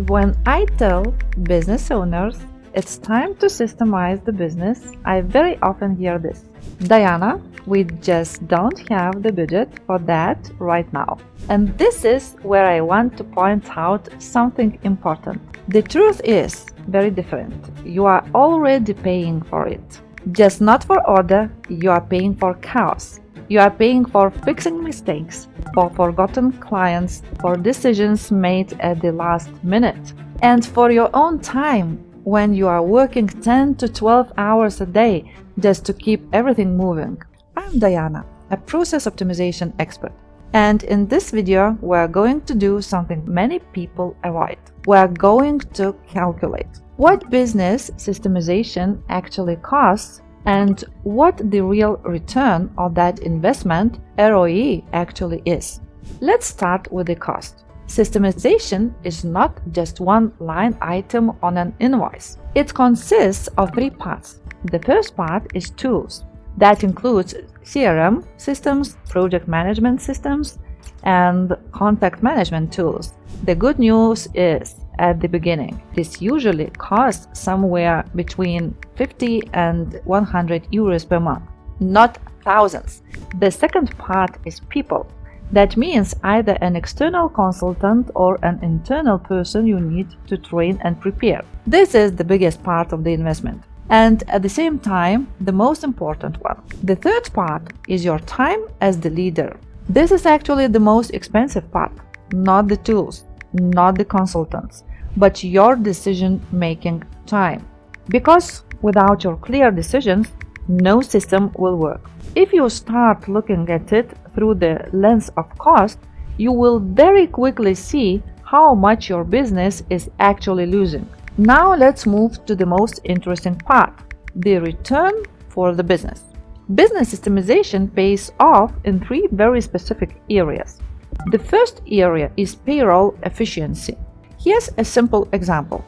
When I tell business owners it's time to systemize the business, I very often hear this: Diana, we just don't have the budget for that right now. And this is where I want to point out something important. The truth is very different. You are already paying for it. Just not for order, you are paying for chaos. You are paying for fixing mistakes, for forgotten clients, for decisions made at the last minute, and for your own time when you are working 10 to 12 hours a day just to keep everything moving. I'm Diana, a process optimization expert. And in this video, we're going to do something many people avoid. We're going to calculate what business systemization actually costs and what the real return of that investment, ROI, actually is. Let's start with the cost. Systemization is not just one line item on an invoice. It consists of three parts. The first part is tools. That includes CRM systems, project management systems, and contact management tools. The good news is, at the beginning, this usually costs somewhere between 50 and 100 euros per month, not thousands. The second part is people. That means either an external consultant or an internal person you need to train and prepare. This is the biggest part of the investment, and at the same time, the most important one. The third part is your time as the leader. This is actually the most expensive part, not the tools, not the consultants, but your decision-making time. Because without your clear decisions, no system will work. If you start looking at it through the lens of cost, you will very quickly see how much your business is actually losing. Now let's move to the most interesting part, the return for the business. Business systemization pays off in three very specific areas. The first area is payroll efficiency. Here's a simple example.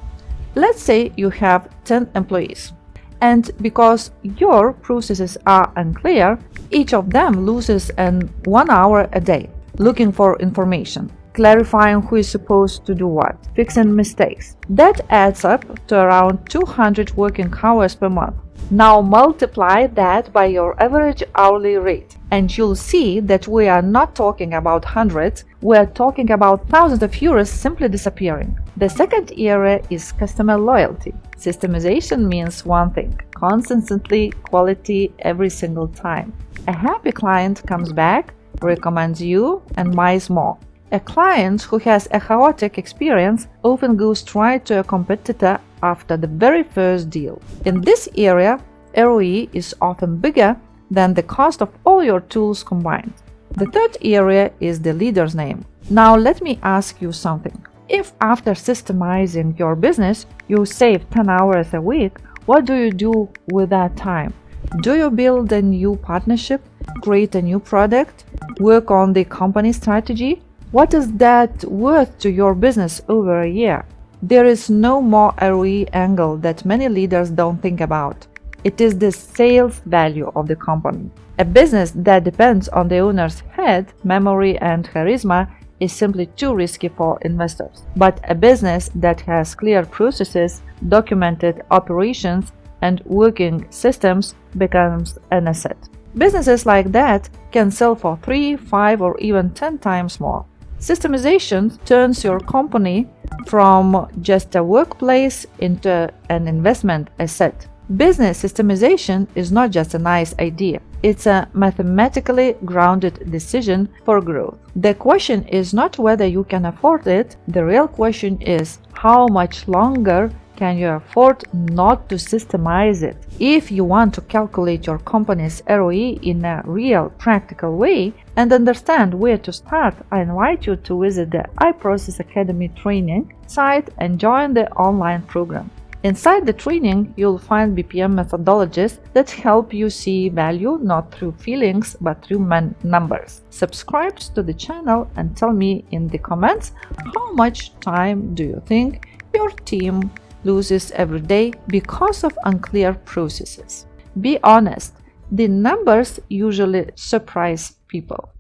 Let's say you have 10 employees, and because your processes are unclear, each of them loses 1 hour a day looking for information, clarifying who is supposed to do what, fixing mistakes. That adds up to around 200 working hours per month. Now multiply that by your average hourly rate, and you'll see that we are not talking about hundreds, we are talking about thousands of euros simply disappearing. The second area is customer loyalty. Systemization means one thing: constantly quality every single time. A happy client comes back, recommends you, and buys more. A client who has a chaotic experience often goes try to a competitor after the very first deal. In this area, ROI is often bigger than the cost of all your tools combined. The third area is the leader's name. Now let me ask you something. If after systemizing your business you save 10 hours a week, what do you do with that time? Do you build a new partnership, create a new product, work on the company strategy? What is that worth to your business over a year? There is no more ROI angle that many leaders don't think about. It is the sales value of the company. A business that depends on the owner's head, memory, and charisma is simply too risky for investors. But a business that has clear processes, documented operations, and working systems becomes an asset. Businesses like that can sell for 3, 5, or even 10 times more. Systemization turns your company from just a workplace into an investment asset. Business systemization is not just a nice idea. It's a mathematically grounded decision for growth. The question is not whether you can afford it. The real question is how much longer can you afford not to systemize it? If you want to calculate your company's ROI in a real, practical way and understand where to start, I invite you to visit the iProcess Academy training site and join the online program. Inside the training, you'll find BPM methodologies that help you see value not through feelings but through numbers. Subscribe to the channel and tell me in the comments how much time do you think your team loses every day because of unclear processes. Be honest, the numbers usually surprise people.